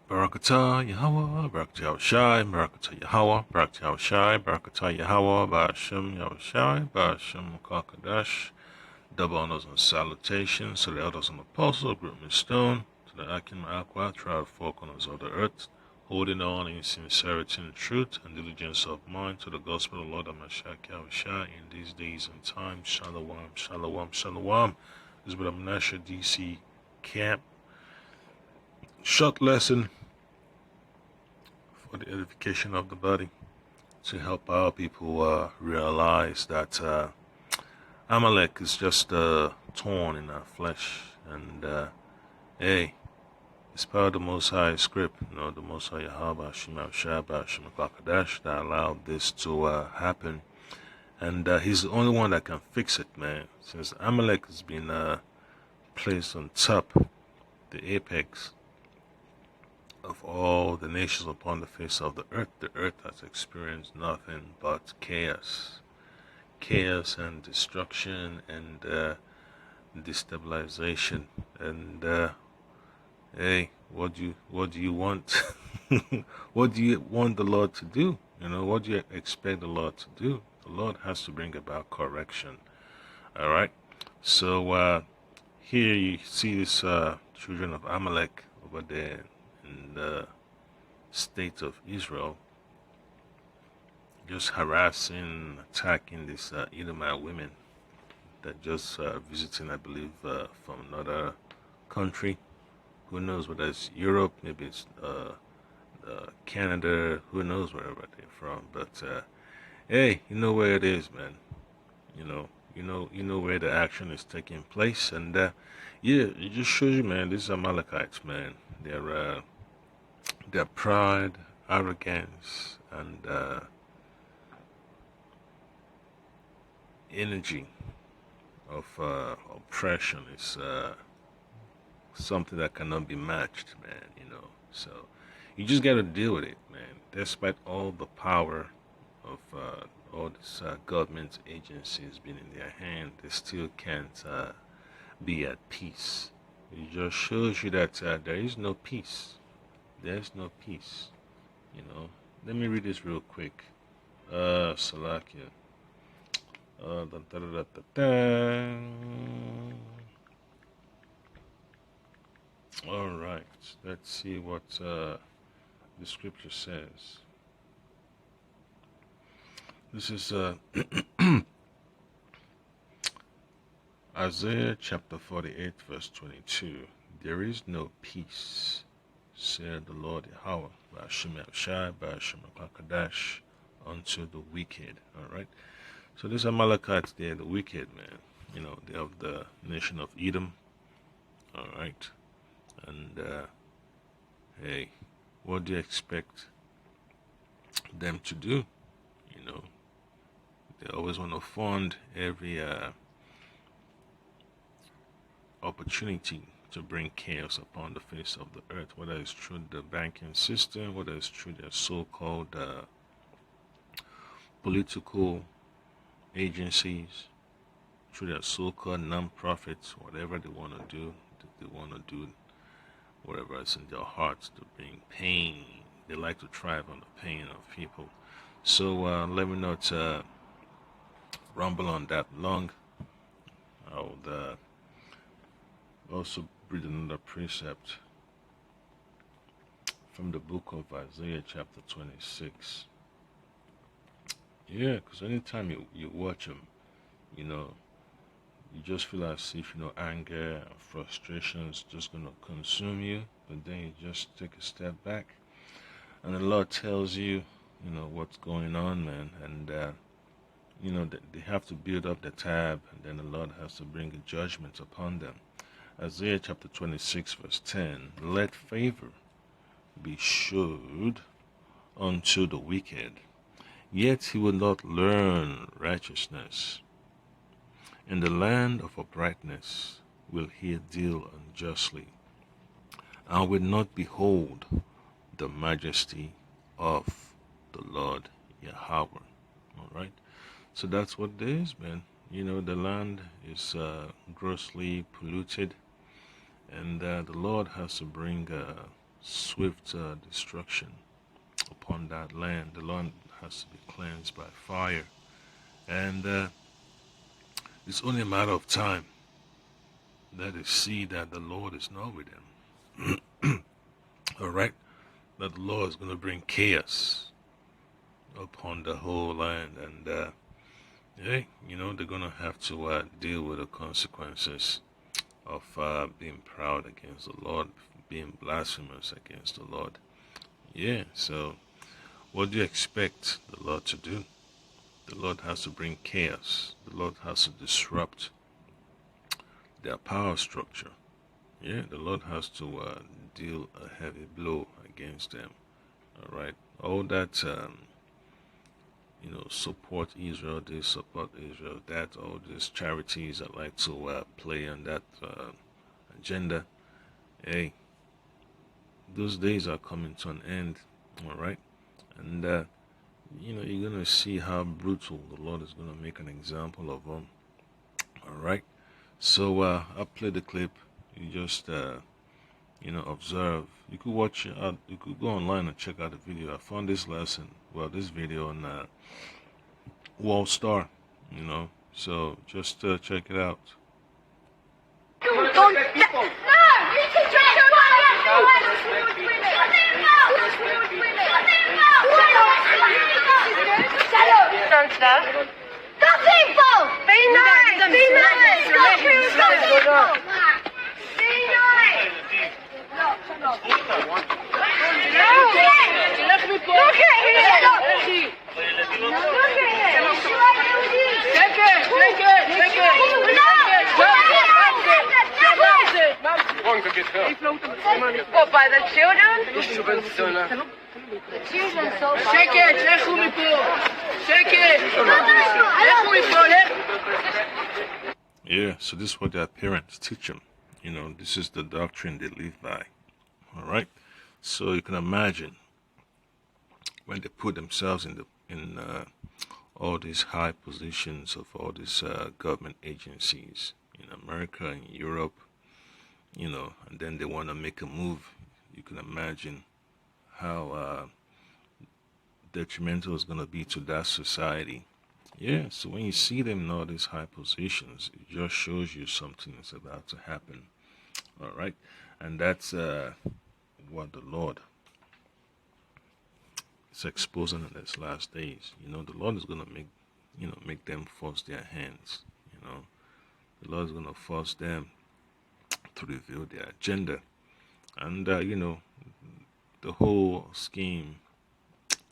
Barakatah Yahweh, Barakatah Shai, Barakatah Yahweh, Barakatah Shai, Barakatah Yahweh, Ba'ashem Yahushai, Ba'ashem Kakadash. Double honors and salutations to the elders and apostles, group me stone, to the Akim Aqua, tried four corners of the earth, holding on in sincerity and truth and diligence of mind to the gospel of the Lord Amashak Yahushai in these days and times. Shalom, shalom, shalom. This is what Menashe DC Camp. Short lesson for the edification of the body to help our people realize that Amalek is just a thorn in our flesh, and hey, it's part of the Most High script, the Most High Yahweh, Shema Shabbat, Shema Kakadash, that allowed this to happen, and he's the only one that can fix it, man. Since Amalek has been placed on top, the apex of all the nations upon the face of the earth has experienced nothing but chaos and destruction and destabilization. And hey, what do you want? What do you want the Lord to do? What do you expect the Lord to do? The Lord has to bring about correction. All right. So here you see this children of Amalek over there in the state of Israel, just harassing, attacking these Edomite women that just visiting, I believe, from another country. Who knows whether it's Europe, maybe it's Canada, who knows wherever they're from. But hey, you know where it is, man. You know where the action is taking place, and yeah, it just shows you, man. These Amalekites, man. Their pride, arrogance, and energy of oppression is something that cannot be matched, man. So you just got to deal with it, man. Despite all the power of all these government agencies being in their hand, they still can't be at peace. It just shows you that there is no peace. There's no peace. Let me read this real quick. Salakia. Da, da, da, da, da, da. All right. Let's see what the scripture says. This is Isaiah chapter 48, verse 22. There is no peace, said the Lord Yahweh, Ba'ashem Yahushai, Ba'ashem Kakadash, unto the wicked. All right. So these Amalekites, they're the wicked, man. They of the nation of Edom. All right. And hey, what do you expect them to do? They always want to fund every opportunity to bring chaos upon the face of the earth, whether it's through the banking system, whether it's through their so-called political agencies, through their so-called non-profits, whatever they want to do, whatever is in their hearts to bring pain. They like to thrive on the pain of people. So let me not rumble on that long. I would also read another precept from the book of Isaiah chapter 26. Yeah, because anytime you watch them, you just feel as if, anger and frustration is just going to consume you. But then you just take a step back. And the Lord tells you, what's going on, man. And, they have to build up the tab. And then the Lord has to bring a judgment upon them. Isaiah chapter 26, verse 10. Let favor be showed unto the wicked, yet he will not learn righteousness. In the land of uprightness will he deal unjustly, and will not behold the majesty of the Lord Yahweh. All right? So that's what it is, man. The land is grossly polluted, and the Lord has to bring swift destruction upon that land. The land has to be cleansed by fire. And it's only a matter of time that they see that the Lord is not with them. All right? That the Lord is going to bring chaos upon the whole land. And, hey, they're going to have to deal with the consequences of being proud against the Lord, being blasphemous against the Lord. Yeah, so what do you expect the Lord to do? The Lord has to bring chaos. The Lord has to disrupt their power structure. Yeah, the Lord has to deal a heavy blow against them. All right, all that support Israel, this support Israel, that all these charities that like to play on that agenda. Hey, those days are coming to an end. All right, and you're gonna see how brutal the Lord is gonna make an example of them. All right. So I'll play the clip. You just observe. You could watch. You could go online and check out the video. I found this video on Wall Star. So just check it out. Be nice! Be nice! Go through the people! Be nice! Look at him! Look at him! Take it! What, by the children? The children so bad. Shake it! Shake it! Yeah, so this is what their parents teach them. This is the doctrine they live by. All right. So you can imagine when they put themselves in all these high positions of all these government agencies in America and Europe, and then they want to make a move. You can imagine how detrimental it's going to be to that society. Yeah, so when you see them in all these high positions, it just shows you something is about to happen. All right, and that's what the Lord is exposing in these last days. The Lord is going to make them force their hands. The Lord is going to force them to reveal their agenda, and the whole scheme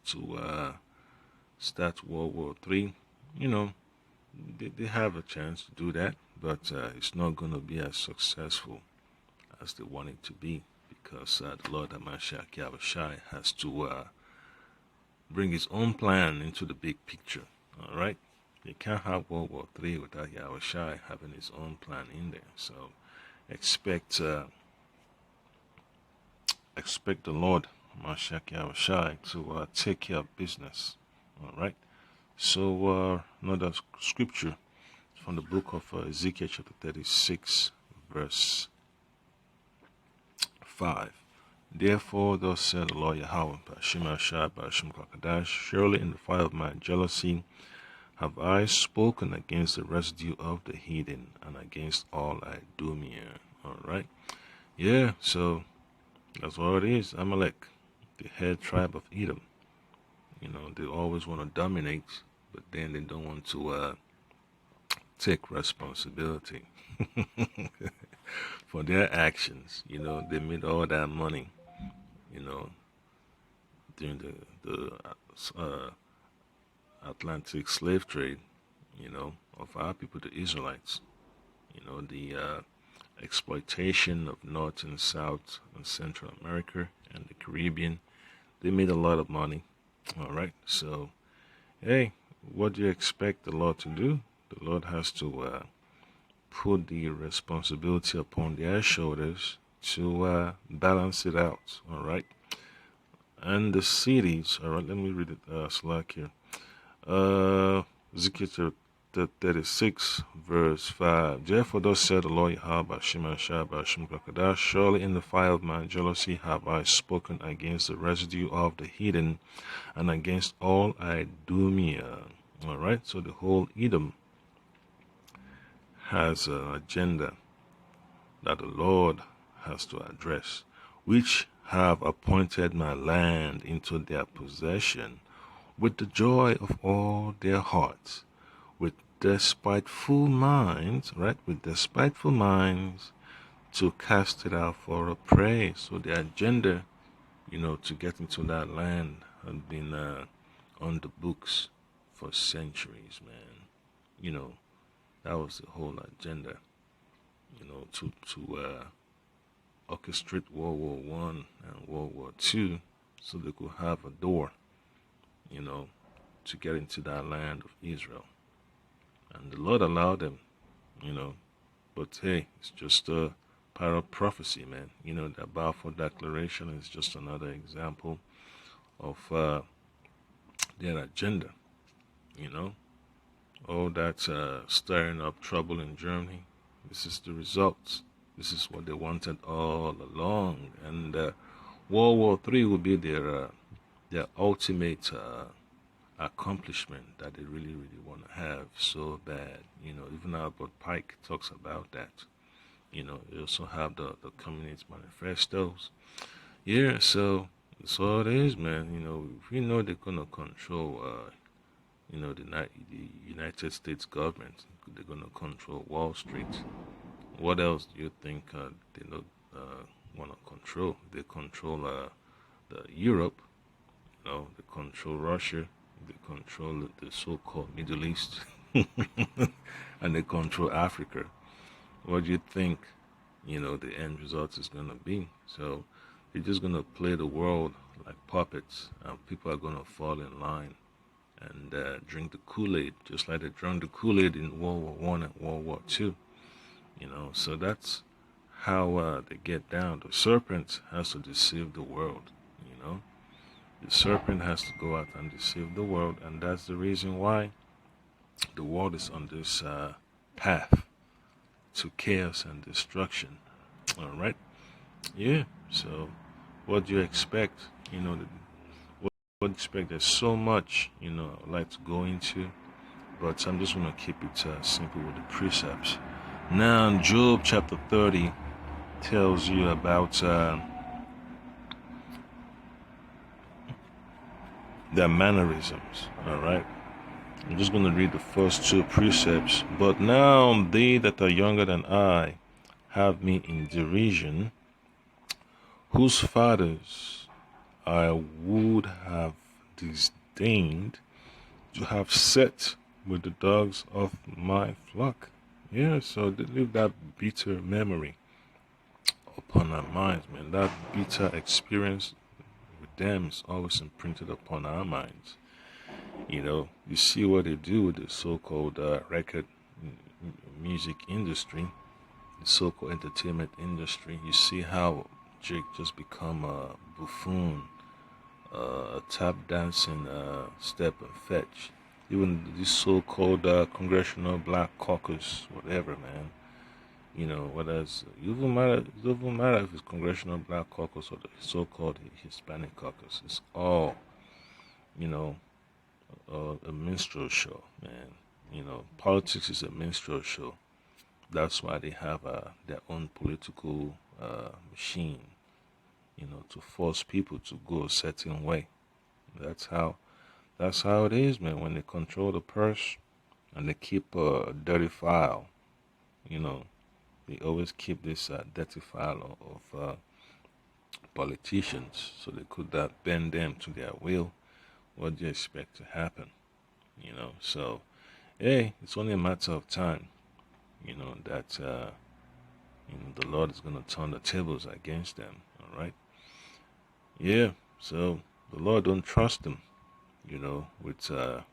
to start World War III. They have a chance to do that, but it's not going to be as successful as they want it to be, because the Lord Amashiach Yahushai has to bring his own plan into the big picture. All right, you can't have World War III without Yahushai having his own plan in there. So expect the Lord Amashiach Yahushai to take care of business. All right. So another scripture from the book of Ezekiel chapter 36 verse 5. Therefore thus said the Lord Yahweh, Ba'ashim Ashai, Ba'ashim Kakadash, surely in the fire of my jealousy have I spoken against the residue of the heathen and against all Idumea. All right. Yeah, so that's what it is. Amalek, the head tribe of Edom. They always want to dominate, but then they don't want to take responsibility for their actions. They made all that money, during the Atlantic slave trade, of our people, the Israelites. The exploitation of North and South and Central America and the Caribbean. They made a lot of money. All right, so hey, what do you expect the Lord to do? The Lord has to put the responsibility upon their shoulders to balance it out. All right, and the cities. All right, let me read it. Slack here. Ezekiel chapter 36, verse 5. Therefore thus said the Lord Yahweh, Shema Shah, Bashim Kakadash, surely in the fire of my jealousy have I spoken against the residue of the heathen and against all Idumea. Alright, so the whole Edom has an agenda that the Lord has to address, which have appointed my land into their possession with the joy of all their hearts, with despiteful minds, right? With despiteful minds to cast it out for a prey. So the agenda, to get into that land had been on the books for centuries, man. That was the whole agenda, to orchestrate World War One and World War Two, so they could have a door, to get into that land of Israel. And the Lord allowed them, but hey, it's just a part of prophecy, man. The Balfour Declaration is just another example of their agenda, all that stirring up trouble in Germany. This is the results. This is what they wanted all along. And World War III will be their ultimate accomplishment that they really, really want to have so bad. Even Albert Pike talks about that. You also have the Communist manifestos. Yeah, so that's all it is, man. If we know they're going to control, the United States government, they're going to control Wall Street. What else do you think they don't want to control? They control the Europe, they control Russia, they control the so-called Middle East, and they control Africa. What do you think, the end result is going to be? So they're just going to play the world like puppets, and people are going to fall in line and drink the Kool-Aid, just like they drank the Kool-Aid in World War One and World War Two. So that's how they get down. The serpent has to deceive the world. The serpent has to go out and deceive the world, and that's the reason why the world is on this path to chaos and destruction. All right, yeah. So, what do you expect? What do you expect? There's so much I'd like to go into, but I'm just gonna keep it simple with the precepts. Now, Job chapter 30 tells you about their mannerisms. All right. I'm just going to read the first two precepts. But now they that are younger than I have me in derision, whose fathers I would have disdained to have set with the dogs of my flock. Yeah, so they leave that bitter memory upon our minds, man. That bitter experience with them is always imprinted upon our minds. You see what they do with the so-called record music industry, the so-called entertainment industry. You see how Jake just become a buffoon, a tap dancing step and fetch. Even this so-called Congressional Black Caucus, whatever, man. Whether it doesn't matter if it's Congressional Black Caucus or the so-called Hispanic Caucus. It's all, a minstrel show, man. Politics is a minstrel show. That's why they have their own political machine, to force people to go a certain way. That's how it is, man. When they control the purse and they keep a dirty file, they always keep this dirty file of politicians, so they could bend them to their will. What do you expect to happen? So hey, it's only a matter of time, that the Lord is going to turn the tables against them. All right. Yeah. So the Lord don't trust them, with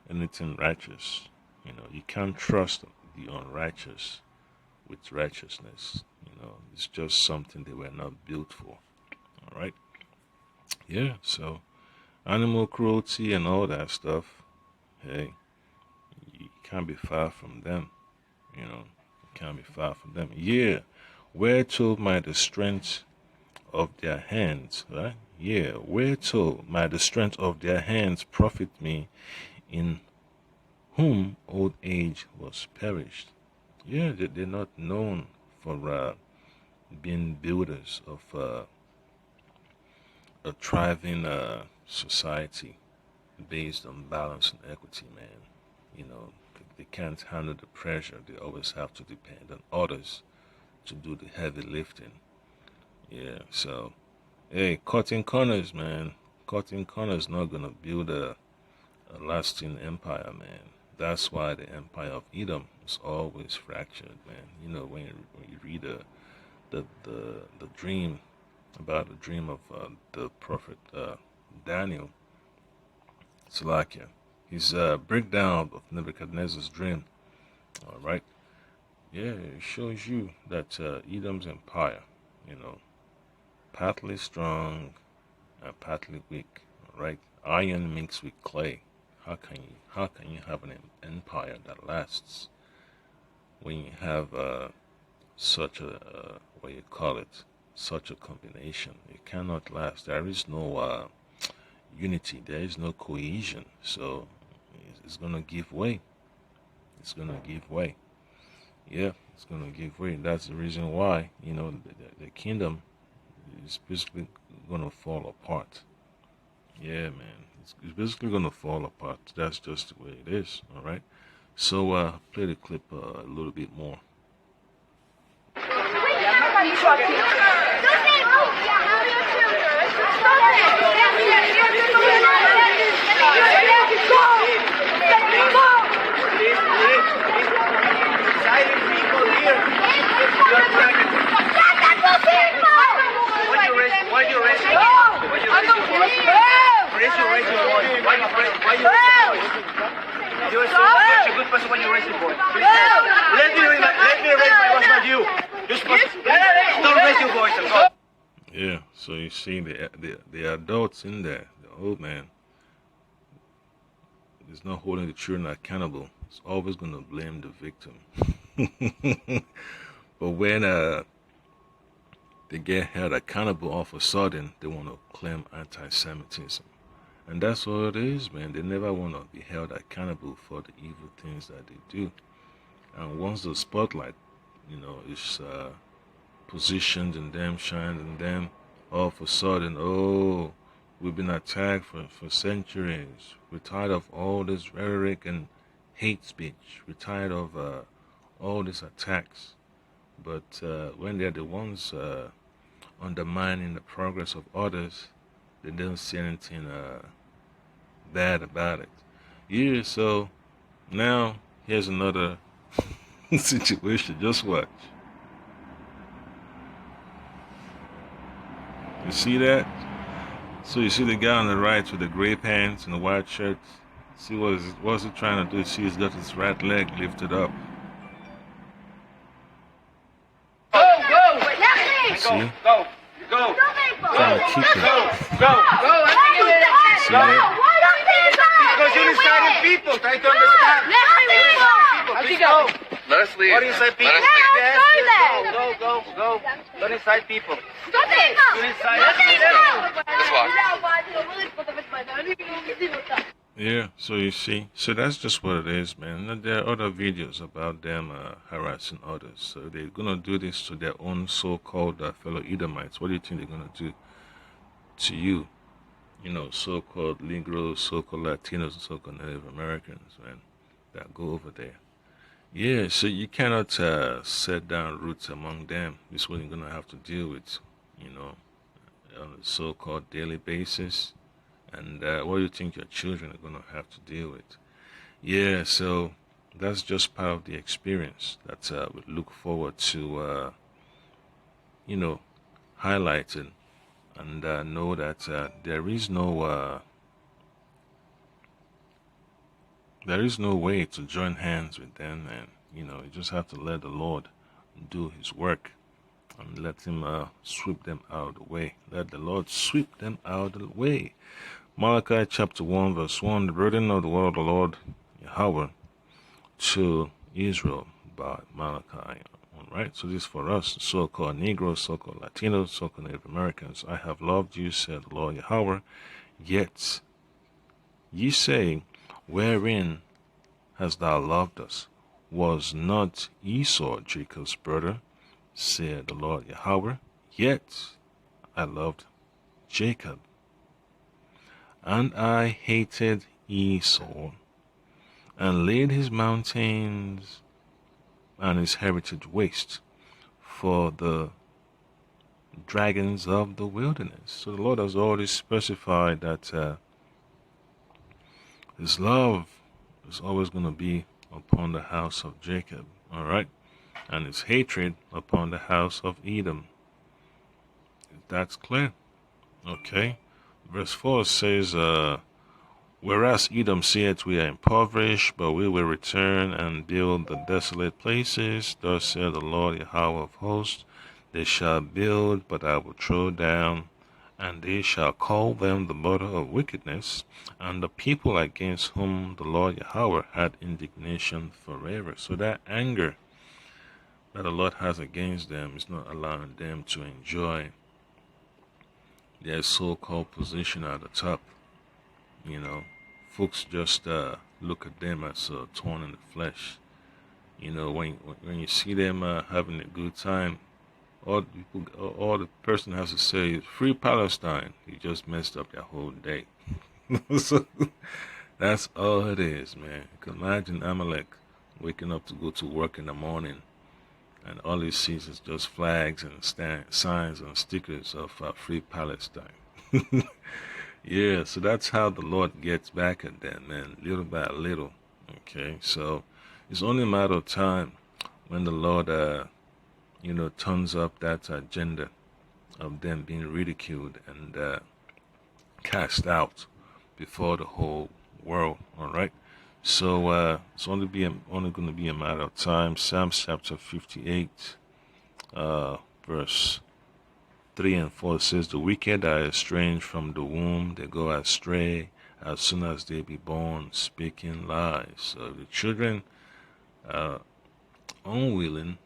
anything righteous. You can't trust the unrighteous with righteousness. It's just something they were not built for. All right. Yeah. So animal cruelty and all that stuff. Hey, can't be far from them. You know, you can't be far from them. Yeah, whereto might the strength of their hands, right? Yeah, whereto might the strength of their hands profit me, in whom old age was perished. Yeah, they're not known for being builders of a thriving society based on balance and equity, man. You know, they can't handle the pressure. They always have to depend on others to do the heavy lifting. Yeah, so, hey, cutting corners, man. Cutting corners not gonna build a lasting empire, man. That's why the empire of Edom is always fractured, man. You know, when you read the dream, about the dream of the prophet Daniel, Salakia, his breakdown of Nebuchadnezzar's dream. All right, yeah, it shows you that Edom's empire, you know, partly strong and partly weak. All right, iron mixed with clay. How can you have an empire that lasts when you have such a what you call it, such a combination? It cannot last. There is no unity. There is no cohesion. So it's gonna give way. It's gonna give way. Yeah, it's gonna give way. That's the reason why, you know, the kingdom is basically gonna fall apart. Yeah, man, it's basically gonna fall apart. That's just the way it is. All right. So play the clip a little bit more. Why do you raise your voice? Why you raise your voice? You're such a good person when you raise your voice. Let me raise my voice with you. Don't raise your voice. Yeah, so you see the adults in there, the old man is not holding the children accountable. It's always going to blame the victim. But when they get held accountable, all of a sudden they want to claim anti-Semitism. And that's all it is, man. They never want to be held accountable for the evil things that they do. And once the spotlight, you know, is positioned in them, shined in them, all of a sudden, oh, we've been attacked for centuries. We're tired of all this rhetoric and hate speech. We're tired of all these attacks. But when they're the ones undermining the progress of others, they don't see anything bad about it. Yeah, so now here's another situation. Just watch. You see that? So you see the guy on the right with the gray pants and the white shirt. See what's he trying to do? See, he's got his right leg lifted up. See? Go. Trying to keep it. Go. See that? Because you're inciting people. Try to understand. Please go. Let us leave. What do you say, people? Let us leave. Yes, go. Don't incite people. Let's walk. Yeah, so you see, so that's just what it is, man. And there are other videos about them harassing others. So they're gonna do this to their own so-called fellow Edomites. What do you think they're gonna do to you? You know, so-called Negroes, so-called Latinos, and so-called Native Americans, man, that go over there. Yeah, so you cannot set down roots among them. This is what you're gonna have to deal with, you know, on a so-called daily basis. And what do you think your children are going to have to deal with? Yeah, so that's just part of the experience that we look forward to, you know, highlighting, and know that there is no way to join hands with them, and you know, you just have to let the Lord do His work and let Him sweep them out of the way. Let the Lord sweep them out of the way. Malachi chapter 1 verse 1, the burden of the word of the Lord Yahweh to Israel by Malachi. All right, so this is for us, so-called Negroes, so-called Latinos, so-called Native Americans. I have loved you, said the Lord Yahweh. Yet ye say, wherein hast thou loved us? Was not Esau Jacob's brother, said the Lord Yahweh? Yet I loved Jacob, and I hated Esau, and laid his mountains and his heritage waste for the dragons of the wilderness. So the Lord has already specified that his love is always going to be upon the house of Jacob, all right, and his hatred upon the house of Edom. That's clear. Okay. Verse 4 says, whereas Edom saith, we are impoverished, but we will return and build the desolate places. Thus saith the Lord Yahweh of hosts, they shall build, but I will throw down, and they shall call them the border of wickedness, and the people against whom the Lord Yahweh had indignation forever. So that anger that the Lord has against them is not allowing them to enjoy their so-called position at the top. You know, folks just look at them as a thorn in the flesh. You know, when you see them having a good time, all the person has to say is free Palestine. You just messed up their whole day. So that's all it is, man. You can imagine Amalek waking up to go to work in the morning, and all he sees is just flags and signs and stickers of free Palestine. Yeah, so that's how the Lord gets back at them, man, little by little. Okay, so it's only a matter of time when the Lord, turns up that agenda of them being ridiculed and cast out before the whole world. All right, so it's only going to be a matter of time. Psalms chapter 58, verse 3 and 4 says, the wicked are estranged from the womb, they go astray as soon as they be born, speaking lies. So the children are unwilling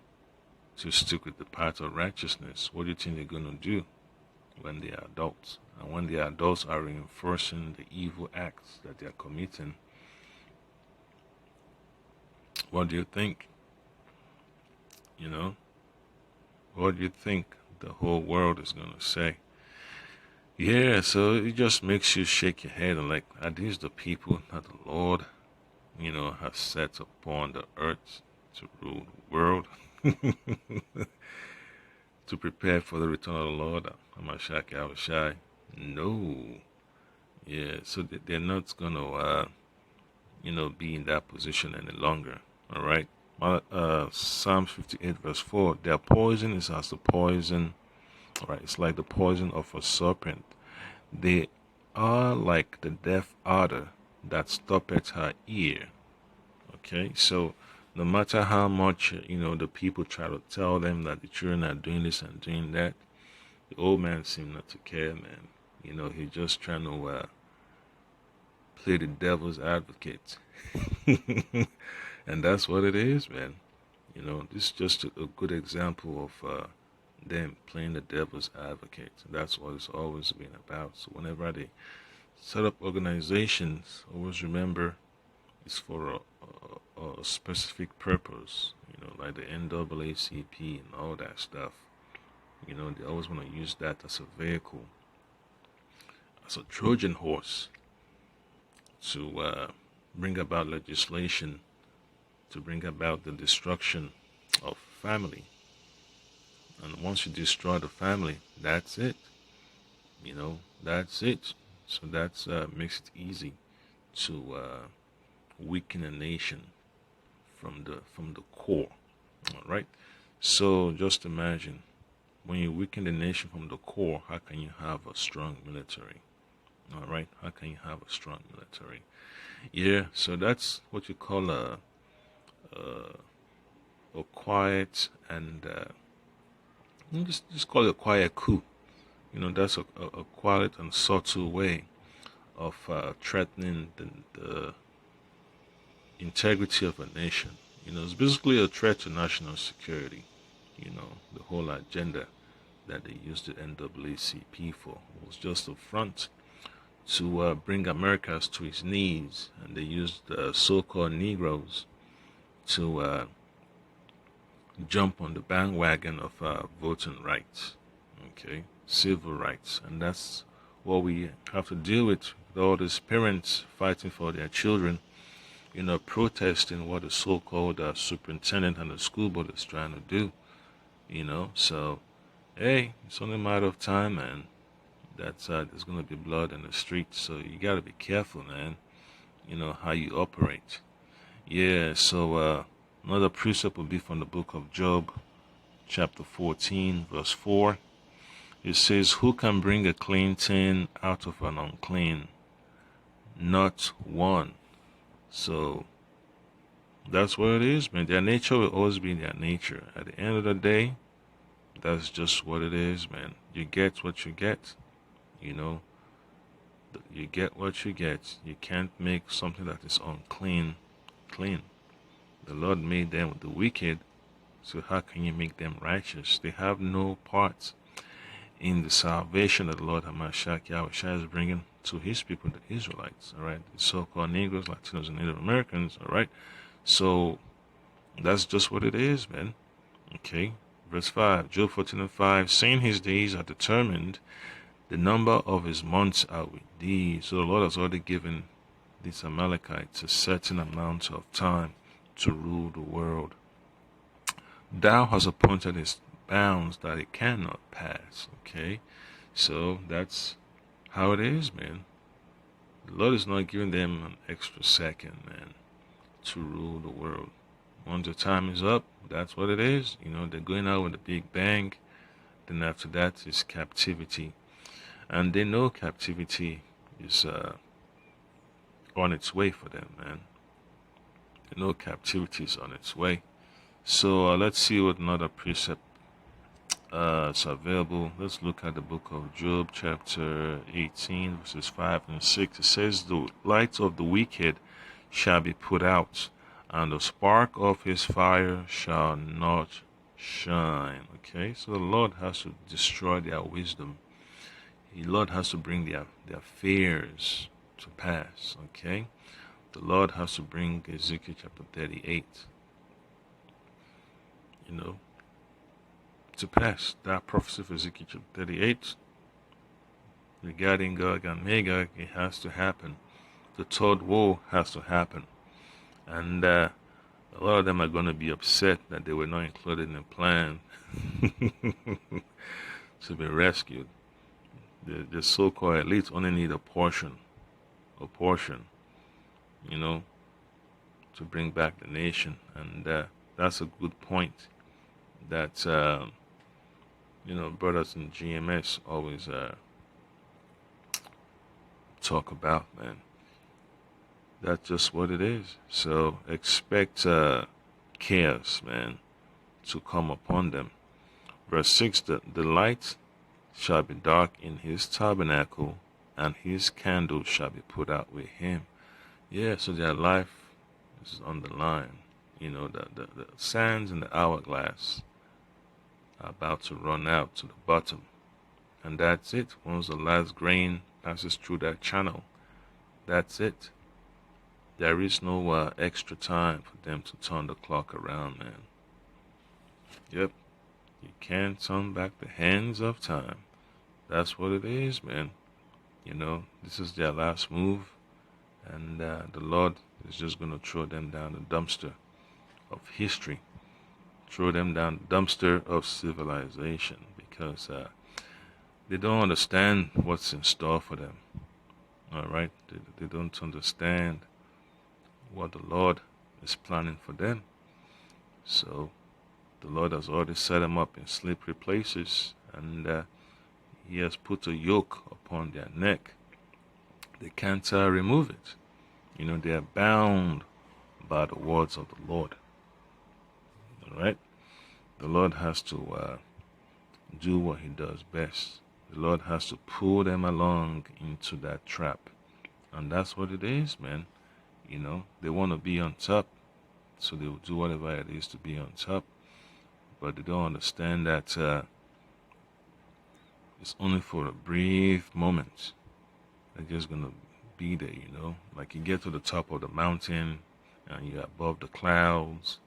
to stick with the path of righteousness. What do you think they're going to do when they are adults? And when the adults are reinforcing the evil acts that they are committing, what do you think? You know, what do you think the whole world is going to say? Yeah, so it just makes you shake your head and like, are these the people that the Lord, has set upon the earth to rule the world? To prepare for the return of the Lord? Amashaki Avashai? No. Yeah, so they're not going to, be in that position any longer. All right. Psalm 58 verse 4, their poison is as the poison, right? It's like the poison of a serpent. They are like the deaf adder that stoppeth her ear. Okay, so no matter how much, the people try to tell them that the children are doing this and doing that, the old man seemed not to care, man. He's just trying to play the devil's advocate. And that's what it is, man. This is just a good example of them playing the devil's advocate. That's what it's always been about. So whenever they set up organizations, always remember it's for a specific purpose. Like the NAACP and all that stuff. They always want to use that as a vehicle, as a Trojan horse, to bring about legislation, to bring about the destruction of family. And once you destroy the family, that's it. That's it. So that makes it easy to weaken a nation from the core. All right. So just imagine, when you weaken the nation from the core, how can you have a strong military? All right. How can you have a strong military? Yeah. So that's what you call a quiet and just call it a quiet coup. That's a quiet and subtle way of threatening integrity of a nation. It's basically a threat to national security. The whole agenda that they used the NAACP for was just a front to bring Americans to its knees, and they used so-called Negroes to jump on the bandwagon of voting rights, okay, civil rights, and that's what we have to deal with all these parents fighting for their children, protesting what the so-called superintendent and the school board is trying to do, so, hey, it's only a matter of time, man. That's there's gonna be blood in the streets, so you gotta be careful, man. How you operate. Yeah. So another precept will be from the book of Job, chapter 14, verse 4. It says, "Who can bring a clean thing out of an unclean? Not one." So that's what it is, man. Their nature will always be their nature. At the end of the day, that's just what it is, man. You get what you get. You get what you get. You can't make something that is unclean clean. The Lord made them the wicked, so how can you make them righteous? They have no part in the salvation that the Lord Hamashiach Yahushua is bringing to his people, the Israelites, all right? The so-called Negroes, Latinos, and Native Americans, all right? So that's just what it is, man. Okay, verse 5, Job 14:5, "Seeing his days are determined, the number of his months are with thee." So the Lord has already given these Amalekites a certain amount of time to rule the world. Thou hast appointed his bounds that it cannot pass. Okay, so that's how it is, man. The Lord is not giving them an extra second, man, to rule the world. Once the time is up, that's what it is. They're going out with a big bang. Then after that is captivity. And they know captivity is on its way for them, man. They know captivity is on its way. So let's see what another precept is available. Let's look at the book of Job, chapter 18, verses 5 and 6. It says, "The light of the wicked shall be put out, and the spark of his fire shall not shine." Okay, so the Lord has to destroy their wisdom. The Lord has to bring their fears to pass. Okay, the Lord has to bring Ezekiel chapter 38, to pass. That prophecy of Ezekiel chapter 38 regarding Gog and Magog, it has to happen. The third woe has to happen. And a lot of them are going to be upset that they were not included in the plan to be rescued. The so-called elites only need a portion, to bring back the nation. And that's a good point that, brothers in GMS always talk about, man. That's just what it is. So expect chaos, man, to come upon them. Verse 6, the light shall be dark in his tabernacle, and his candle shall be put out with him. Yeah, so their life is on the line. The sands in the hourglass are about to run out to the bottom. And that's it. Once the last grain passes through that channel, that's it. There is no extra time for them to turn the clock around, man. Yep. You can't turn back the hands of time. That's what it is, man. This is their last move. And the Lord is just going to throw them down the dumpster of history. Throw them down the dumpster of civilization. Because they don't understand what's in store for them. All right? They don't understand what the Lord is planning for them. So the Lord has already set them up in slippery places, and he has put a yoke upon their neck. They can't remove it. They are bound by the words of the Lord. All right? The Lord has to do what he does best. The Lord has to pull them along into that trap. And that's what it is, man. You know, they want to be on top, so they will do whatever it is to be on top. But they don't understand that it's only for a brief moment. They're just gonna be there, you know. Like you get to the top of the mountain and you're above the clouds,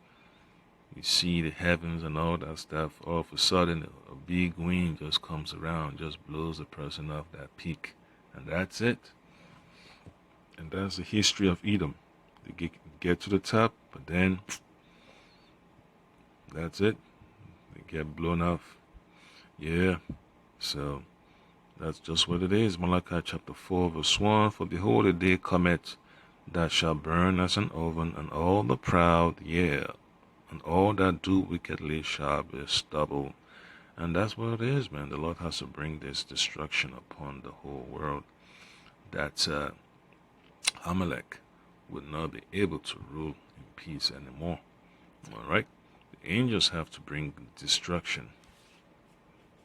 you see the heavens and all that stuff. All of a sudden, a big wind just comes around, just blows the person off that peak, and that's it. And that's the history of Edom. They get to the top, but then that's it. They get blown off. Yeah. So that's just what it is. Malachi chapter 4 verse 1. For behold, a day cometh that shall burn as an oven, and all the proud, yeah, and all that do wickedly shall be stubble. And that's what it is, man. The Lord has to bring this destruction upon the whole world. That Amalek would not be able to rule in peace anymore. Alright? The angels have to bring destruction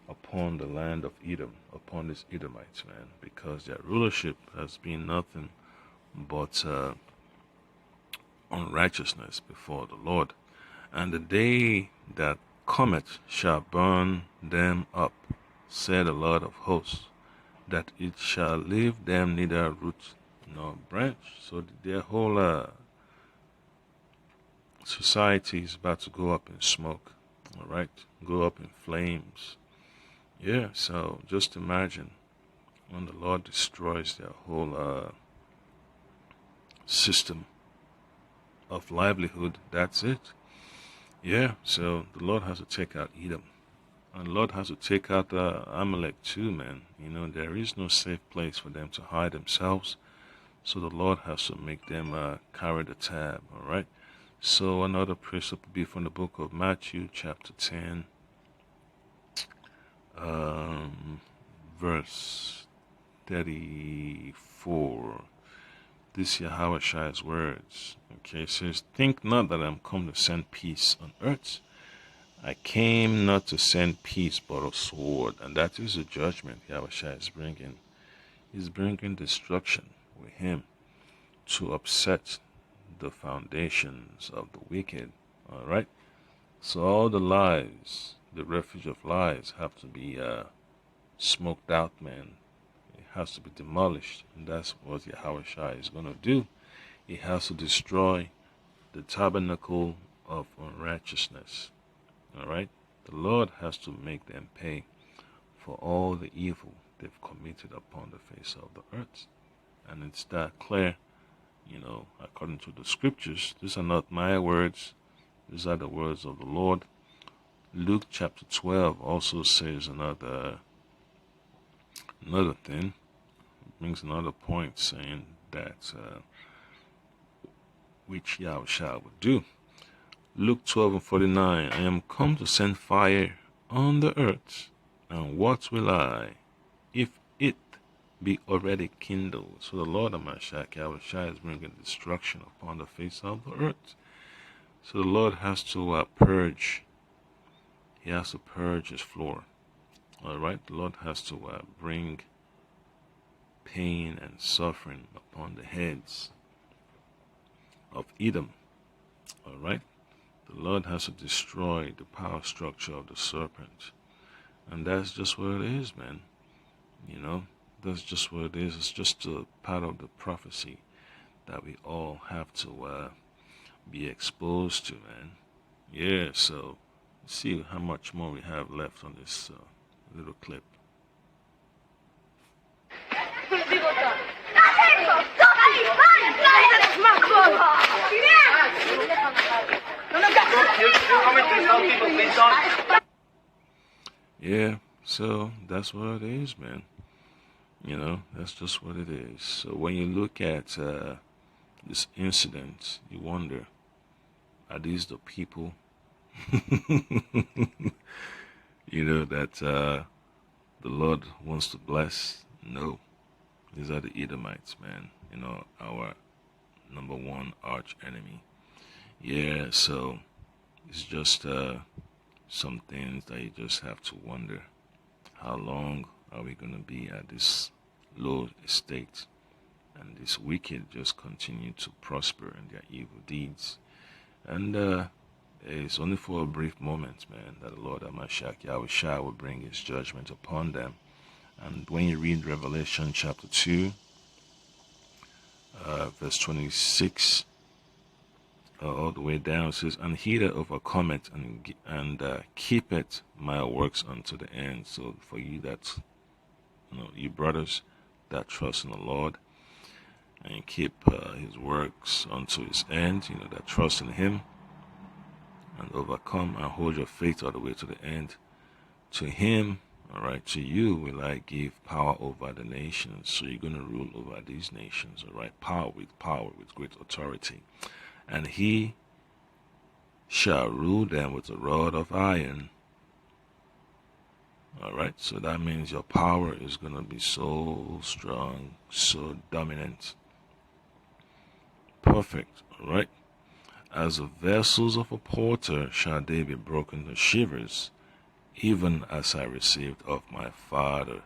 upon the land of Edom, upon these Edomites, man, because their rulership has been nothing but unrighteousness before the Lord. And the day that cometh shall burn them up, said the Lord of hosts, that it shall leave them neither root nor branch. So their whole society is about to go up in smoke, all right, go up in flames. Yeah, so just imagine when the Lord destroys their whole system of livelihood, that's it. Yeah, so the Lord has to take out Edom. And the Lord has to take out Amalek too, man. You know, there is no safe place for them to hide themselves. So the Lord has to make them carry the tab, all right? So another precept will be from the book of Matthew, chapter 10, verse 34. This Yahweh's words. Okay, it says, think not that I am come to send peace on earth. I came not to send peace, but a sword. And that is the judgment Yahweh is bringing. He's bringing destruction with him to upset the foundations of the wicked. All right? So all the lies, the refuge of lies, have to be smoked out, man. It has to be demolished. And that's what Yahweh is going to do. He has to destroy the tabernacle of unrighteousness. All right? The Lord has to make them pay for all the evil they've committed upon the face of the earth. And it's that clear, you know, according to the scriptures. These are not my words. These are the words of the Lord. Luke chapter 12 also says another thing. It brings another point saying that which Yahweh would do. Luke 12:49, I am come to send fire on the earth, and what will I, if it be already kindled? So the Lord of Mashiach, Yahweh is bringing destruction upon the face of the earth. So the Lord has to purge. He has to purge his floor. All right, the Lord has to bring pain and suffering upon the heads of Edom. All right. The Lord has to destroy the power structure of the serpent. And that's just what it is, man. You know, that's just what it is. It's just a part of the prophecy that we all have to be exposed to, man. Yeah, so let's see how much more we have left on this little clip. Yeah, so that's what it is, man. You know, that's just what it is. So when you look at this incident, you wonder, are these the people, you know, that the Lord wants to bless? No, these are the Edomites, man. You know, our number one arch enemy. Yeah, so it's just some things that you just have to wonder. How long are we going to be at this low state? and these wicked just continue to prosper in their evil deeds. And it's only for a brief moment, man, that the Lord Amashak Yahushua will bring his judgment upon them. And when you read Revelation chapter 2, verse 26, all the way down, it says, "And he that overcometh and keepeth my works unto the end." So for you that, you brothers that trust in the Lord and keep his works unto his end, that trust in him and overcome and hold your faith all the way to the end, to him, all right, to you will I give power over the nations. So you're going to rule over these nations, all right, power, with great authority. And he shall rule them with a rod of iron. All right, so that means your power is going to be so strong, so dominant, perfect, all right? As the vessels of a porter shall they be broken to shivers, even as I received of my Father.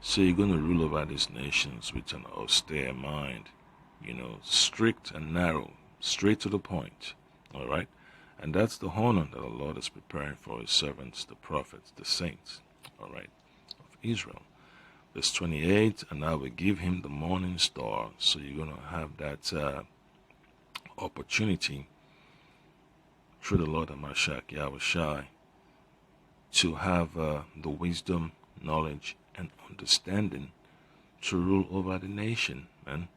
So you're going to rule over these nations with an austere mind, strict and narrow, straight to the point, all right? And that's the honor that the Lord is preparing for his servants, the prophets, the saints, all right, of Israel. Verse 28, "And I will give him the morning star." So you're going to have that opportunity through the Lord Amashak Yahushai to have the wisdom, knowledge, and understanding to rule over the nation, man.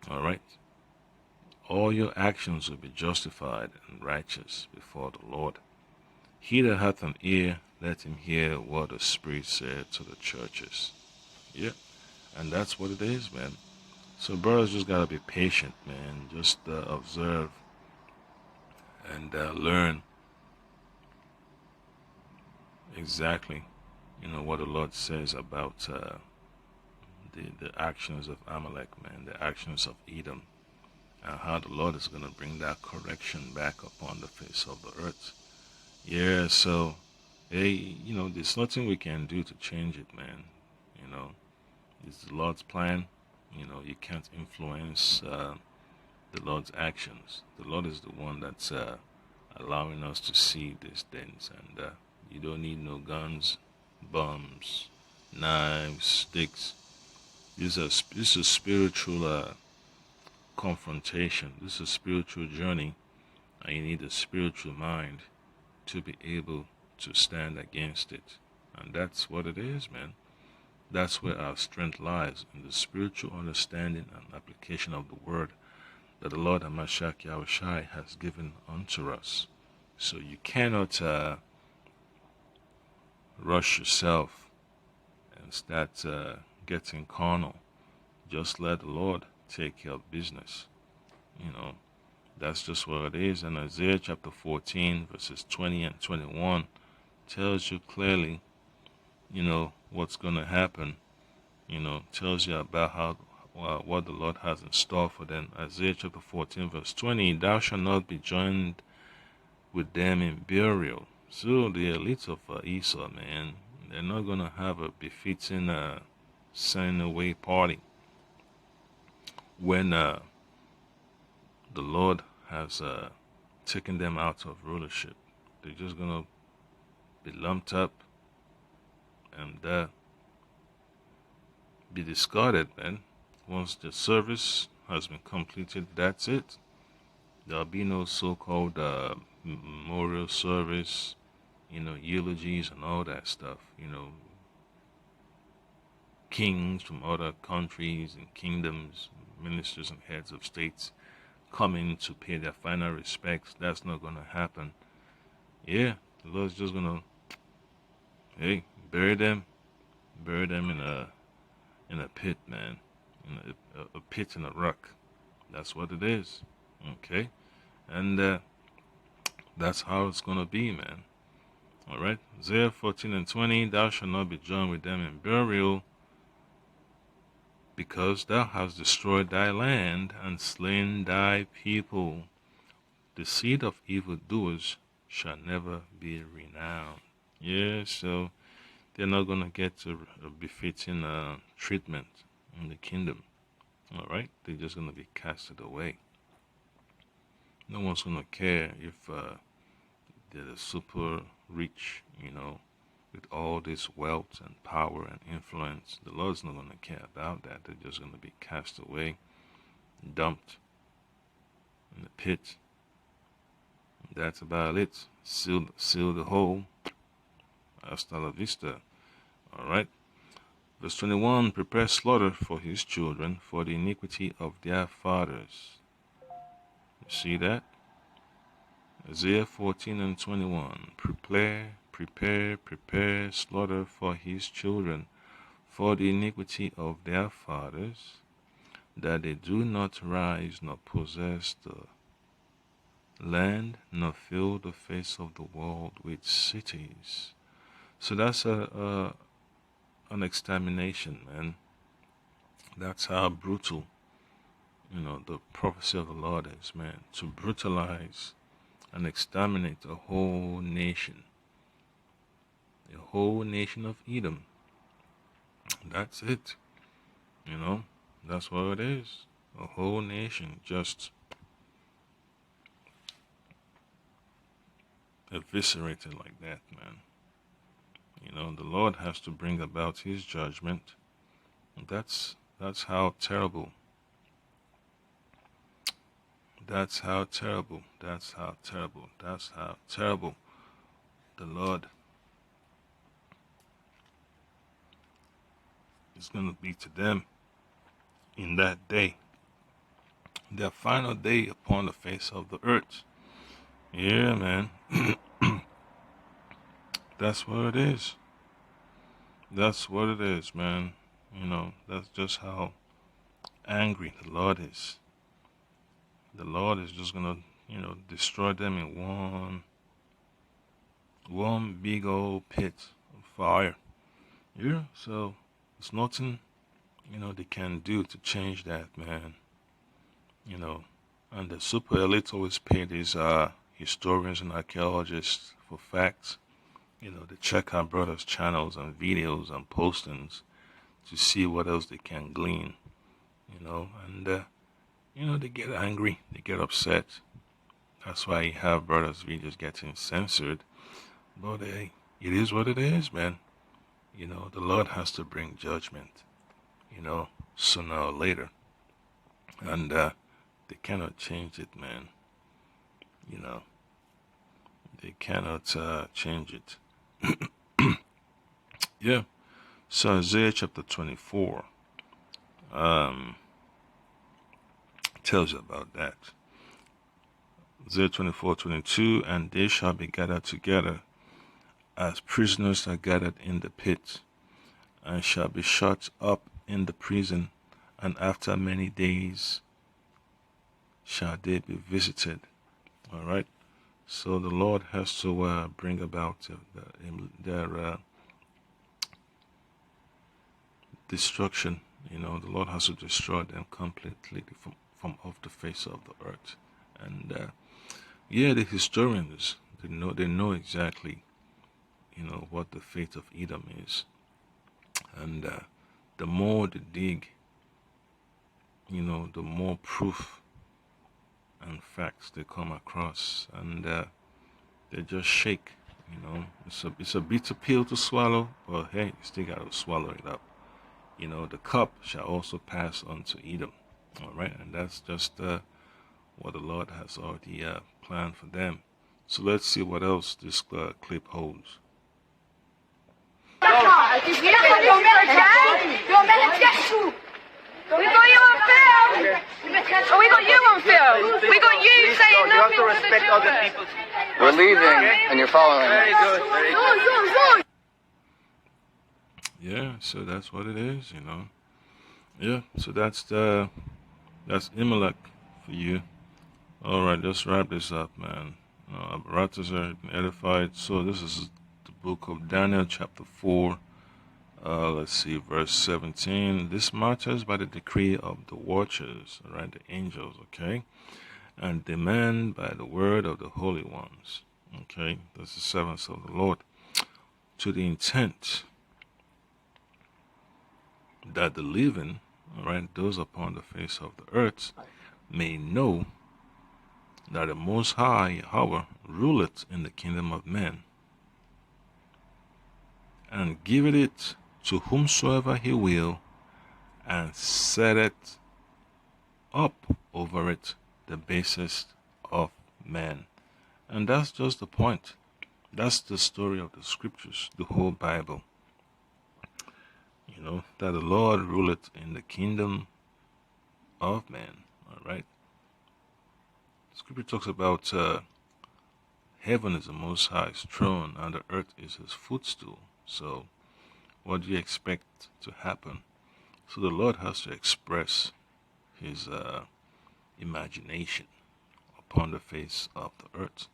All right? All your actions will be justified and righteous before the Lord. He that hath an ear, let him hear what the Spirit said to the churches. Yeah, and that's what it is, man. So brothers just gotta be patient, man. Just observe and learn exactly, what the Lord says about the actions of Amalek, man, the actions of Edom, and how the Lord is going to bring that correction back upon the face of the earth. Yeah, so, hey, there's nothing we can do to change it, man. It's the Lord's plan. You can't influence the Lord's actions. The Lord is the one that's allowing us to see these things, and you don't need no guns, bombs, knives, sticks. This is a spiritual confrontation. This is a spiritual journey, and you need a spiritual mind to be able to stand against it. And that's what it is, man. That's where our strength lies, in the spiritual understanding and application of the word that the Lord Amashak Yahushai has given unto us. So you cannot rush yourself and start getting carnal. Just let the Lord take care of business. That's just what it is. And Isaiah chapter 14, verses 20 and 21 tells you clearly, what's going to happen. Tells you about how what the Lord has in store for them. Isaiah chapter 14, verse 20, "Thou shalt not be joined with them in burial." So the elites of Esau, man, they're not going to have a befitting sending away party when the Lord has taken them out of rulership. They're just going to be lumped up and be discarded, man. Once the service has been completed, that's it. There'll be no so-called memorial service, eulogies and all that stuff. Kings from other countries and kingdoms, ministers and heads of states coming to pay their final respects. That's not going to happen. Yeah, the Lord's just going to, bury them in a pit, man, in a pit in a rock. That's what it is. Okay, and that's how it's gonna be, man. All right, Isaiah 14 and 20. "Thou shalt not be joined with them in burial, because thou hast destroyed thy land and slain thy people. The seed of evildoers shall never be renowned." Yeah, so they're not gonna get a befitting treatment in the kingdom. All right, they're just going to be casted away. No one's going to care if they're super rich, with all this wealth and power and influence. The Lord's not going to care about that. They're just going to be cast away, dumped in the pit. That's about it. Seal the hole. Hasta la vista. All right. Verse 21, prepare slaughter for his children for the iniquity of their fathers. You see that? Isaiah 14 and 21. Prepare slaughter for his children for the iniquity of their fathers, that they do not rise nor possess the land, nor fill the face of the world with cities. So that's an extermination, man. That's how brutal, the prophecy of the Lord is, man. To brutalize and exterminate a whole nation. The whole nation of Edom. That's it. That's what it is. A whole nation just eviscerated like that, man. The Lord has to bring about his judgment. That's how terrible. That's how terrible. That's how terrible. That's how terrible the Lord is going to be to them in that day. Their final day upon the face of the earth. Yeah, man. That's what it is. That's what it is, man. That's just how angry the Lord is. The Lord is just gonna, destroy them in one big old pit of fire. Yeah, so there's nothing, they can do to change that, man. And the super elite always pay these historians and archaeologists for facts. They check our brothers' channels and videos and postings to see what else they can glean, and they get angry, they get upset. That's why you have brothers' videos getting censored. But hey, it is what it is, man. The Lord has to bring judgment, sooner or later. And they cannot change it, man. They cannot change it. Yeah. So Isaiah chapter 24 tells you about that. Isaiah 24:22, and they shall be gathered together as prisoners are gathered in the pit, and shall be shut up in the prison, and after many days shall they be visited. All right. So the Lord has to bring about their destruction. The Lord has to destroy them completely from off the face of the earth. And the historians, they know exactly, what the fate of Edom is. And the more they dig, the more proof and facts they come across, and they just shake. It's a bitter pill to swallow, but hey, you still gotta swallow it up. The cup shall also pass on to Edom. All right, and that's just what the Lord has already planned for them. So let's see what else this clip holds. We got you on film. Oh, we got you on film. We got you saying nothing to the children. We're leaving, and you're following. Very good. Very good. Yeah, so that's what it is, Yeah, so that's Amalek for you. All right, let's wrap this up, man. Apparatus are edified. So this is the book of Daniel, chapter 4. Let's see, verse 17. This matters by the decree of the watchers, all right, the angels, okay, and demand by the word of the holy ones, okay. That's the servants of the Lord, to the intent that the living, all right, those upon the face of the earth may know that the Most High Yahweh ruleth in the kingdom of men, and giveth it to whomsoever he will, and setteth up over it the basest of men. And that's just the point. That's the story of the scriptures, the whole Bible. You know, that the Lord ruleth in the kingdom of man. All right. Scripture talks about heaven is the Most High's throne and the earth is his footstool. So what do you expect to happen? So the Lord has to express his imagination upon the face of the earth.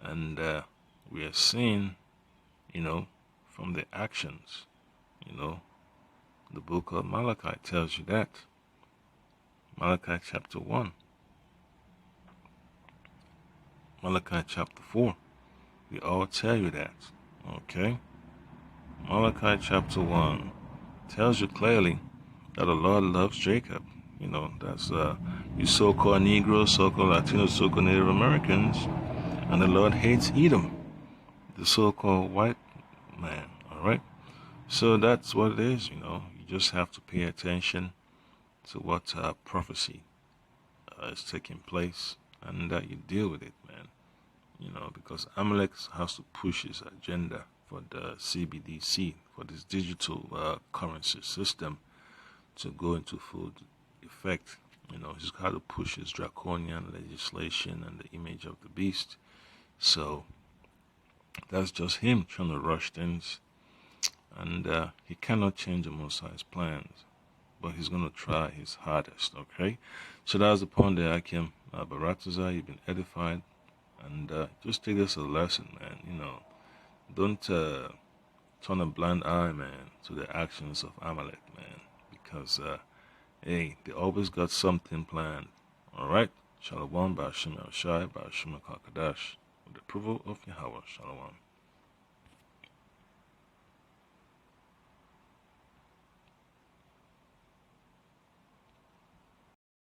And we are seeing, you know, from the actions, you know, the book of Malachi tells you that. Malachi chapter 1. Malachi chapter 4. We all tell you that. Okay? Malachi chapter 1 tells you clearly that the Lord loves Jacob. You know, that's you so-called Negroes, so-called Latinos, so-called Native Americans. And the Lord hates Edom, the so-called white man. All right? So that's what it is, you know. You just have to pay attention to what prophecy is taking place, and you deal with it, man. You know, because Amalek has to push his agenda for the CBDC, for this digital currency system to go into full effect. You know, he's got to push his draconian legislation and the image of the beast. So that's just him trying to rush things, and he cannot change the Most High's plans, but he's going to try his hardest. Okay, so that's the point there, Akim. Barataza, you've been edified, and just take this as a lesson, man. You know, don't turn a blind eye, man, to the actions of Amalek, man, because hey, they always got something planned. All right, Shalom, Ba'ashim El Shai, Ba'ashim El Kakadash, with the approval of Yahweh. Shalom.